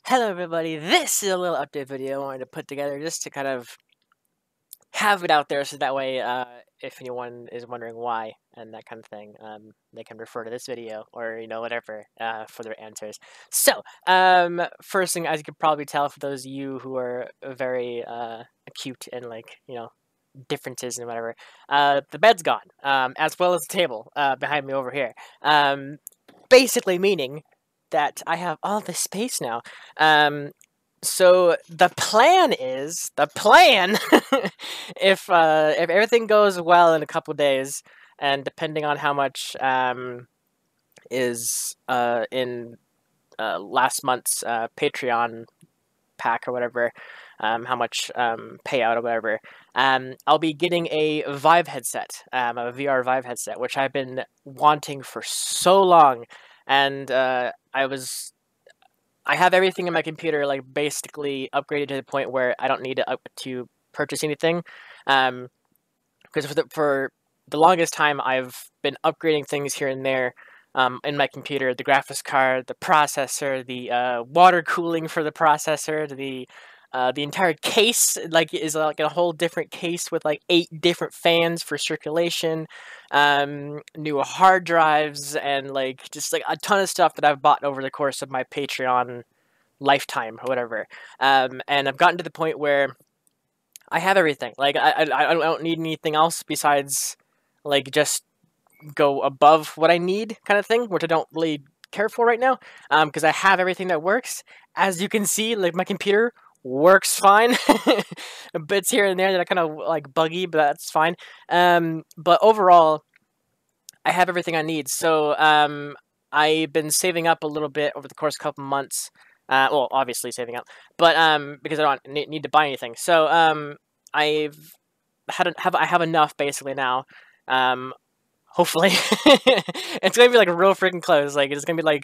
Hello everybody, this is a little update video I wanted to put together just to kind of have it out there so that way if anyone is wondering why and that kind of thing, they can refer to this video or, whatever for their answers. So, first thing, as you can probably tell for those of you who are very acute and differences and whatever, the bed's gone, as well as the table behind me over here. Basically meaning that I have all this space now. So the plan, if everything goes well in a couple days, and depending on how much is in last month's Patreon pack or whatever, how much payout or whatever, I'll be getting a Vive headset, a VR Vive headset, which I've been wanting for so long. And I have everything in my computer basically upgraded to the point where I don't need to purchase anything. Because for the longest time I've been upgrading things here and there in my computer: the graphics card, the processor, the water cooling for the processor, the entire case is a whole different case with 8 different fans for circulation, new hard drives, and just a ton of stuff that I've bought over the course of my Patreon lifetime or whatever. And I've gotten to the point where I have everything. I don't need anything else besides just go above what I need kind of thing, which I don't really care for right now, because I have everything that works. As you can see, my computer works fine. Bits here and there that are kind of buggy, but that's fine. But overall, I have everything I need. So I've been saving up a little bit over the course of a couple months. Well, obviously saving up, but because I don't need to buy anything. So I have enough basically now. Hopefully, it's gonna be real freaking close. It's gonna be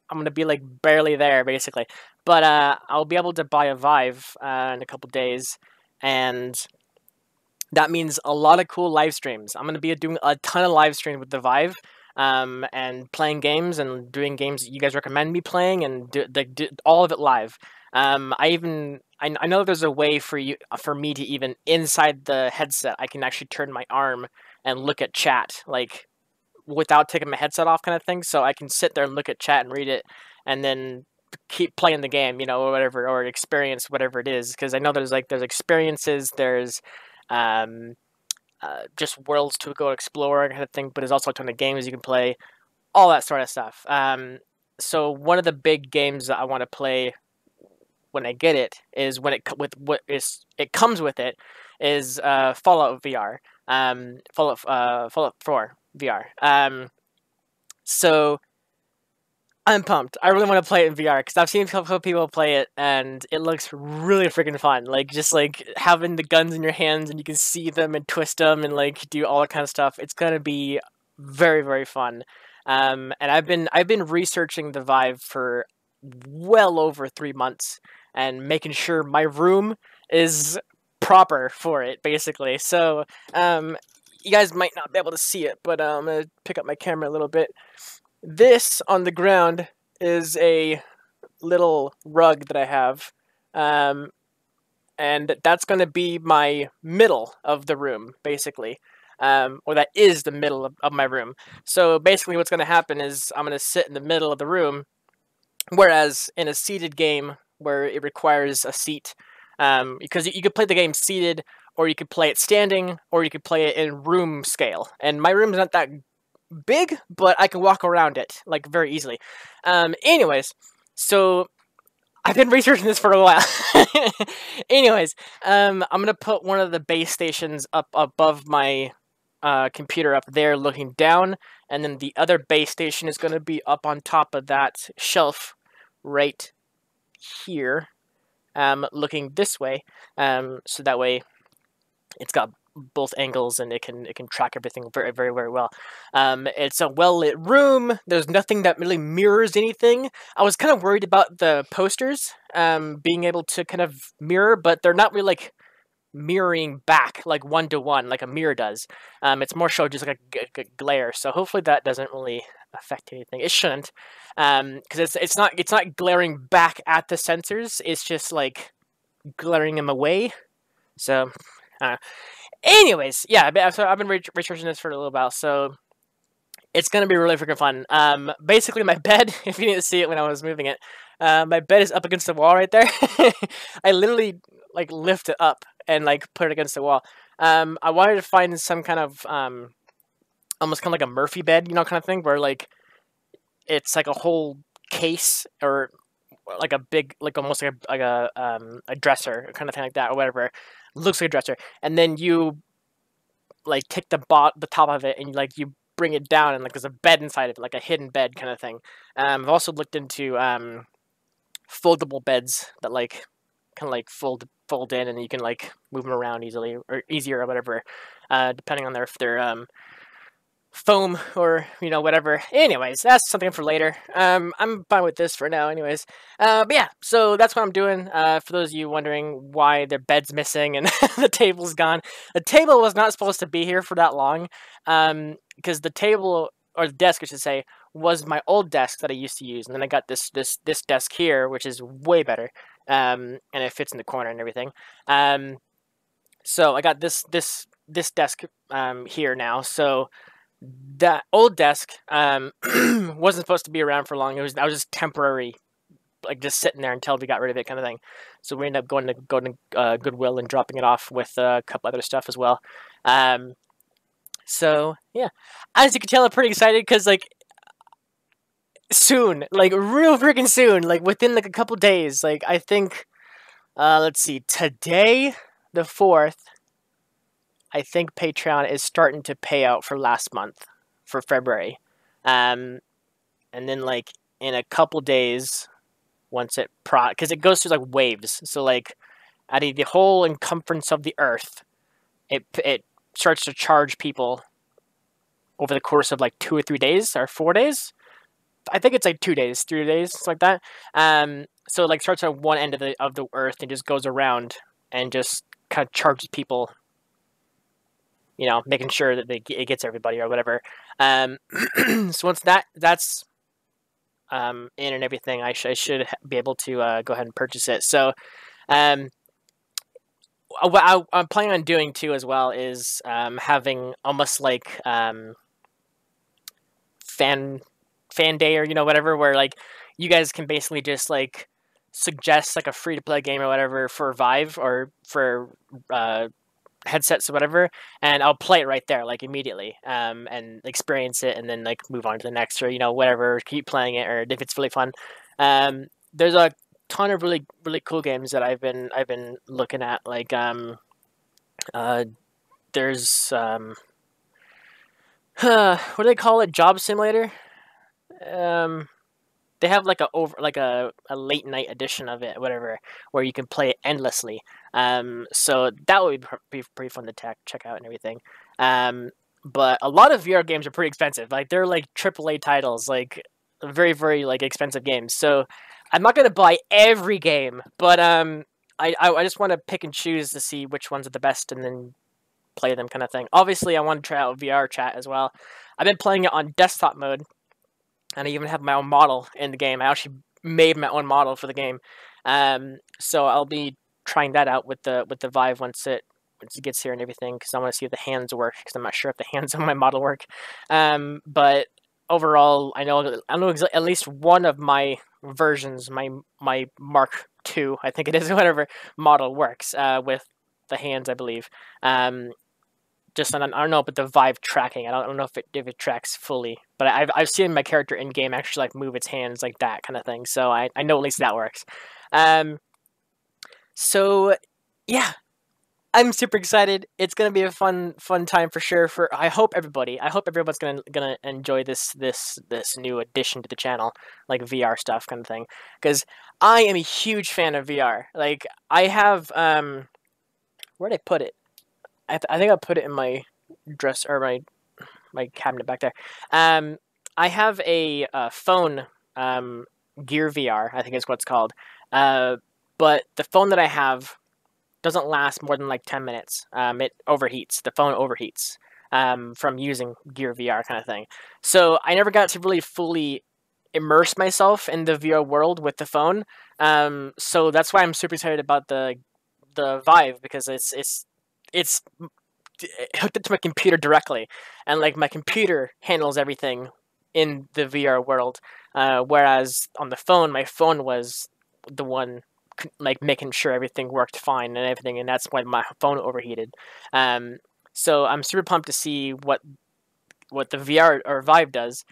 I'm gonna be barely there basically, but I'll be able to buy a Vive in a couple days, and that means a lot of cool live streams. I'm gonna be doing a ton of live streams with the Vive, and playing games and doing games that you guys recommend me playing, and do all of it live. I know there's a way for me to even inside the headset I can actually turn my arm and look at chat without taking my headset off, kind of thing. So I can sit there and look at chat and read it, and then keep playing the game, or whatever, or experience whatever it is. Because I know there's experiences, there's just worlds to go explore kind of thing, but there's also a ton of games you can play, all that sort of stuff. So one of the big games that I want to play when I get it is it comes with it is Fallout VR. Fallout 4 VR. So I'm pumped. I really want to play it in VR because I've seen a couple people play it and it looks really freaking fun. Just having the guns in your hands and you can see them and twist them and do all that kind of stuff. It's gonna be very, very fun. And I've been researching the Vive for well over 3 months and making sure my room is proper for it, basically. So you guys might not be able to see it, but I'm gonna pick up my camera a little bit. This on the ground is a little rug that I have, and that's gonna be my middle of the room, basically. Or that is the middle of my room. So basically what's gonna happen is I'm gonna sit in the middle of the room, whereas in a seated game where it requires a seat, because you could play the game seated, or you could play it standing, or you could play it in room scale. And my room's not that big, but I can walk around it very easily. Anyways, so I've been researching this for a while. Anyways, I'm gonna put one of the base stations up above my computer up there looking down, and then the other base station is gonna be up on top of that shelf right here, looking this way, so that way it's got both angles and it can track everything very, very, very well. It's a well-lit room. There's nothing that really mirrors anything. I was kind of worried about the posters being able to kind of mirror, but they're not really mirroring back one-to-one like a mirror does. It's more so just a glare, so hopefully that doesn't really affect anything. It shouldn't, because it's not glaring back at the sensors. It's just like glaring them away. So, anyways, yeah. So I've been researching this for a little while. So it's gonna be really freaking fun. Basically, my bed. If you didn't see it when I was moving it, my bed is up against the wall right there. I literally like lift it up and like put it against the wall. I wanted to find some kind of almost kind of like a Murphy bed, kind of thing, where like it's like a whole case or like a big, like almost like a dresser kind of thing like that or whatever. Looks like a dresser, and then you like take the top of it and like you bring it down and like there's a bed inside of it, like a hidden bed kind of thing. I've also looked into foldable beds that like kind of like fold in and you can like move them around easily or easier or whatever, depending on if they're foam or whatever. Anyways, that's something for later. I'm fine with this for now. Anyways, but yeah, so that's what I'm doing. For those of you wondering why the bed's missing and the table's gone, the table was not supposed to be here for that long, because the table or the desk, I should say, was my old desk that I used to use, and then I got this desk here, which is way better, and it fits in the corner and everything. So I got this desk here now. So that old desk wasn't supposed to be around for long. I was just temporary, like just sitting there until we got rid of it, kind of thing. So we ended up going to Goodwill and dropping it off with a couple other stuff as well. So yeah, as you can tell, I'm pretty excited because like soon, like real freaking soon, like within like a couple days, like I think, let's see, today the 4th. I think Patreon is starting to pay out for last month, for February. And then, like, in a couple days, once it because it goes through, like, waves. So, like, out of the whole circumference of the Earth, it starts to charge people over the course of, like, 2 or 3 days, or 4 days. I think it's, like, 2 days, 3 days, something like that. So, it, like, starts at one end of the Earth and just goes around and just kind of charges people, making sure that it gets everybody or whatever. So once that's in and everything, I should be able to go ahead and purchase it. So what I'm planning on doing too as well is having almost like fan day or whatever, where like you guys can basically just like suggest like a free to play game or whatever for Vive or for headsets or whatever, and I'll play it right there, like immediately, and experience it, and then like move on to the next, or whatever, keep playing it, or if it's really fun. There's a ton of really cool games that I've been looking at, like there's what do they call it? Job Simulator. They have like a late night edition of it, whatever, where you can play it endlessly. So that would be pretty fun to check out and everything. But a lot of VR games are pretty expensive. Like they're like AAA titles, like very like expensive games. So I'm not gonna buy every game, but I just want to pick and choose to see which ones are the best and then play them, kind of thing. Obviously, I want to try out VR chat as well. I've been playing it on desktop mode. And I even have my own model in the game. I actually made my own model for the game. So I'll be trying that out with the Vive once it gets here and everything, because I want to see if the hands work, because I'm not sure if the hands on my model work. But overall, I know at least one of my versions, my Mark II, I think it is, whatever model works with the hands, I believe. Just I don't know, but the Vive tracking, I don't know if it tracks fully, but I've seen my character in game actually like move its hands like that kind of thing, so I know at least that works. So yeah, I'm super excited. It's gonna be a fun time for sure. I hope everyone's gonna enjoy this new addition to the channel, like VR stuff kind of thing, because I am a huge fan of VR. Like I have where'd I put it? I think I put it in my dress or my cabinet back there. I have a phone, Gear VR, I think is what it's called. But the phone that I have doesn't last more than like 10 minutes. It overheats. The phone overheats. from using Gear VR kind of thing. So I never got to really fully immerse myself in the VR world with the phone. So that's why I'm super excited about the Vive, because it's hooked up to my computer directly, and like my computer handles everything in the VR world, whereas on the phone, my phone was the one like making sure everything worked fine and everything, and that's when my phone overheated. So I'm super pumped to see what the VR or Vive does,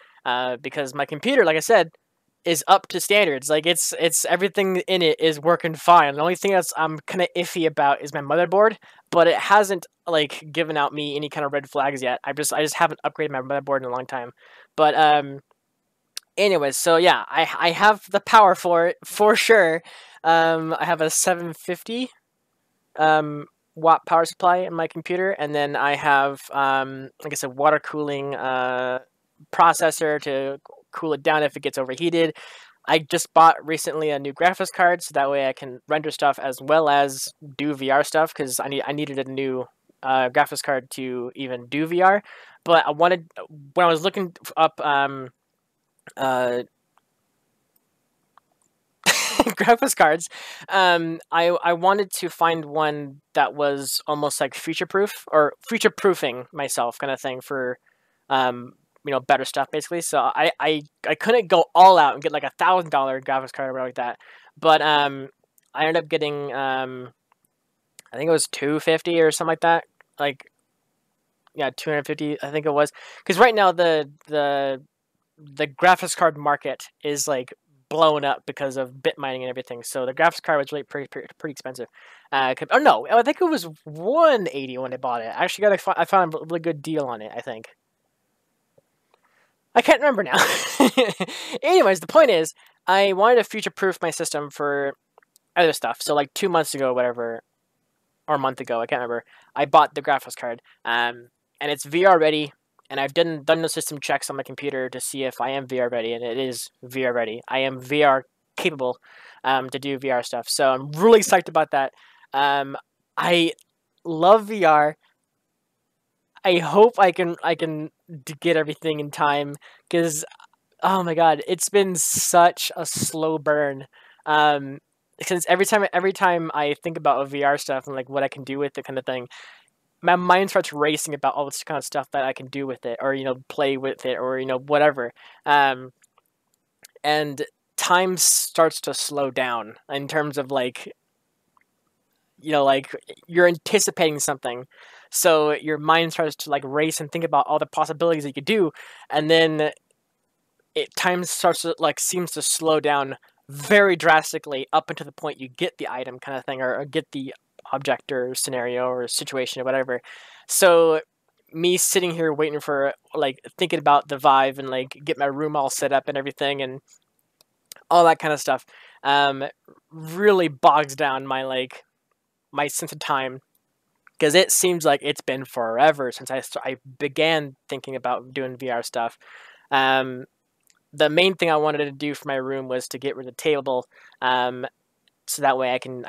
because my computer, like I said, is up to standards. Like it's everything in it is working fine. The only thing that's I'm kind of iffy about is my motherboard, but it hasn't like given out me any kind of red flags yet. I just haven't upgraded my motherboard in a long time. But anyways, so yeah, I have the power for it for sure. I have a 750 watt power supply in my computer, and then I have like I said, water cooling processor to cool it down if it gets overheated. I just bought recently a new graphics card, so that way I can render stuff as well as do VR stuff, because I needed a new graphics card to even do VR. But I wanted, when I was looking up graphics cards, I wanted to find one that was almost like future proof, or future proofing myself kind of thing, for better stuff basically. So I couldn't go all out and get like $1,000 graphics card or whatever like that, but I ended up getting I think it was 250 or something like that, like, yeah, 250 I think it was, because right now the graphics card market is like blown up because of bit mining and everything. So the graphics card was really pretty expensive. Oh no, I think it was 180 when I bought it. I actually I found a really good deal on it, I think. I can't remember now. Anyways, the point is, I wanted to future-proof my system for other stuff. So like 2 months ago, whatever, or a month ago, I can't remember, I bought the graphics card, and it's VR ready. And I've done the system checks on my computer to see if I am VR ready, and it is VR ready. I am VR capable to do VR stuff. So I'm really psyched about that. I love VR. I hope I can get everything in time, because oh my god, it's been such a slow burn. Since every time I think about VR stuff and like what I can do with it kind of thing, my mind starts racing about all this kind of stuff that I can do with it, or play with it, or whatever. And time starts to slow down in terms of like you're anticipating something, so your mind starts to like race and think about all the possibilities that you could do, and then time starts to seems to slow down very drastically up until the point you get the item kind of thing, or get the object or scenario or situation or whatever. So me sitting here waiting for thinking about the Vive and get my room all set up and everything and all that kind of stuff really bogs down my my sense of time, because it seems like it's been forever since I began thinking about doing VR stuff. The main thing I wanted to do for my room was to get rid of the table, so that way I can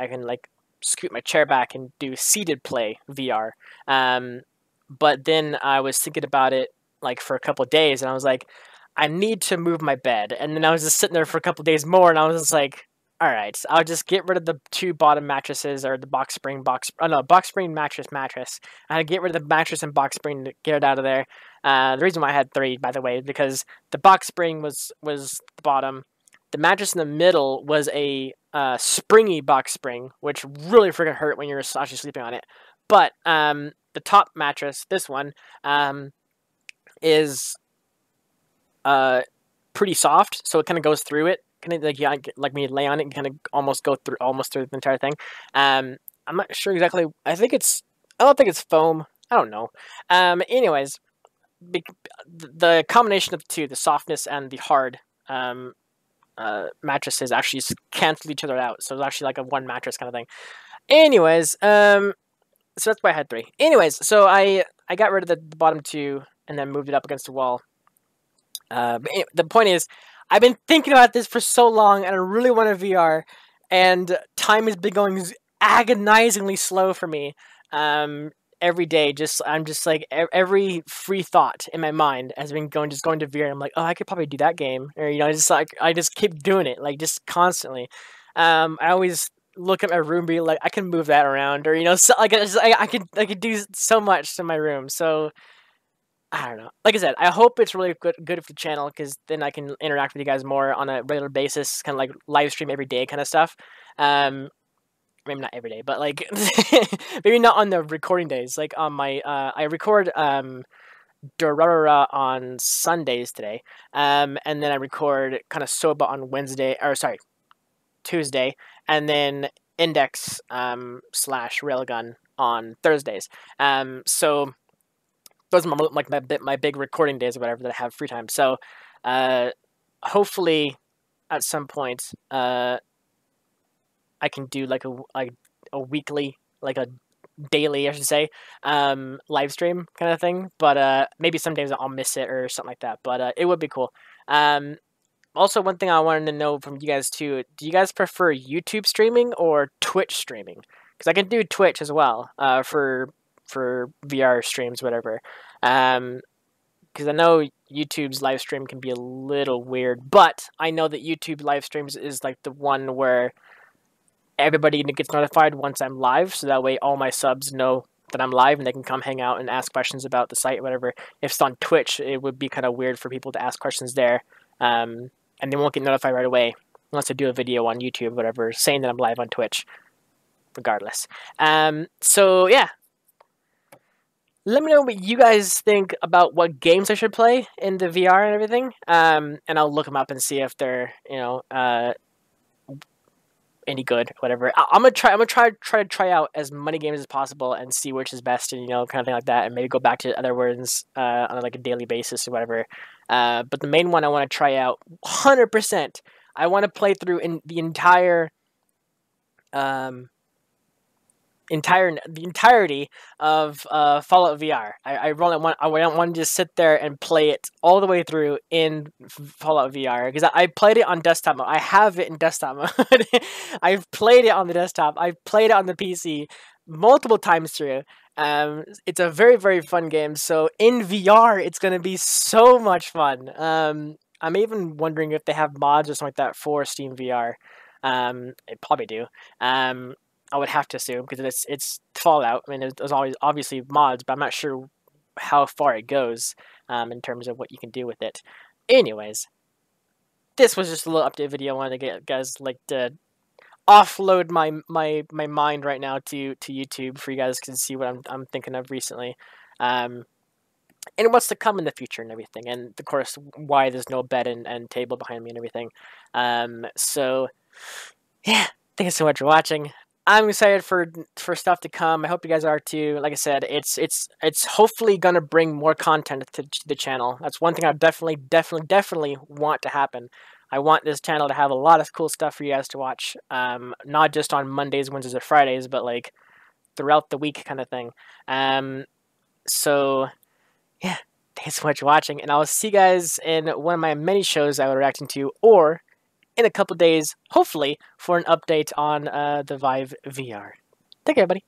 scoot my chair back and do seated play VR. But then I was thinking about it for a couple of days, and I was like, I need to move my bed. And then I was just sitting there for a couple of days more, and I was just like, all right, I'll just get rid of the two bottom mattresses, or the box spring mattress. I had to get rid of the mattress and box spring to get it out of there. The reason why I had three, by the way, because the box spring was the bottom. The mattress in the middle was a springy box spring, which really freaking hurt when you're actually sleeping on it. But the top mattress, this one, is pretty soft, so it kind of goes through it. Kind of like when you lay on it, and kind of almost through the entire thing. I'm not sure exactly. I don't think it's foam. I don't know. Anyways, the combination of the two, the softness and the hard mattresses, actually cancel each other out. So it's actually like a one mattress kind of thing. Anyways, so that's why I had three. Anyways, so I got rid of the bottom two and then moved it up against the wall. But the point is, I've been thinking about this for so long, and I really want a VR, and time has been going agonizingly slow for me. every day, I'm just like every free thought in my mind has been going to VR. I'm like, oh, I could probably do that game, or just like I just keep doing it, like just constantly. I always look at my room, be like, I can move that around, or so, like I could do so much to my room. So I don't know. Like I said, I hope it's really good for the channel, because then I can interact with you guys more on a regular basis, kind of like live stream every day kind of stuff. Maybe not every day, but like maybe not on the recording days. Like on my I record Durarara on Sundays today, and then I record kind of Soba on Wednesday, or sorry, Tuesday, and then Index slash Railgun on Thursdays. So those are like my big recording days or whatever that I have free time. So hopefully at some point I can do like a weekly, like a daily, I should say, live stream kind of thing. But maybe some days I'll miss it or something like that. But it would be cool. Also, one thing I wanted to know from you guys too: do you guys prefer YouTube streaming or Twitch streaming? Because I can do Twitch as well for VR streams, whatever. Because I know YouTube's live stream can be a little weird, but I know that YouTube live streams is like the one where everybody gets notified once I'm live, so that way all my subs know that I'm live and they can come hang out and ask questions about the site or whatever. If it's on Twitch, it would be kind of weird for people to ask questions there, and they won't get notified right away unless I do a video on YouTube or whatever saying that I'm live on Twitch, regardless. So yeah, let me know what you guys think about what games I should play in the VR and everything, and I'll look them up and see if they're any good, whatever. I'm gonna try out as many games as possible and see which is best, and kind of thing like that, and maybe go back to other ones on like a daily basis or whatever. But the main one I want to try out 100%. I want to play through in the entirety of Fallout VR. I don't want to just sit there and play it all the way through in Fallout VR, because I played it on desktop mode. I have it in desktop mode. I've played it on the desktop. I've played it on the PC multiple times through. It's a very, very fun game. So in VR, it's going to be so much fun. I'm even wondering if they have mods or something like that for Steam VR. They probably do. I would have to assume, because it's Fallout. I mean, there's always obviously mods, but I'm not sure how far it goes in terms of what you can do with it. Anyways, this was just a little update video. I wanted to get guys like to offload my mind right now to YouTube for you guys to see what I'm thinking of recently, and what's to come in the future and everything, and of course why there's no bed and table behind me and everything. So yeah, thank you so much for watching. I'm excited for stuff to come. I hope you guys are too. Like I said, it's hopefully gonna bring more content to the channel. That's one thing I definitely want to happen. I want this channel to have a lot of cool stuff for you guys to watch. Not just on Mondays, Wednesdays, or Fridays, but like throughout the week kind of thing. So yeah, thanks so much for watching, and I'll see you guys in one of my many shows I will be reacting to, or in a couple days, hopefully, for an update on the Vive VR. Take care, everybody.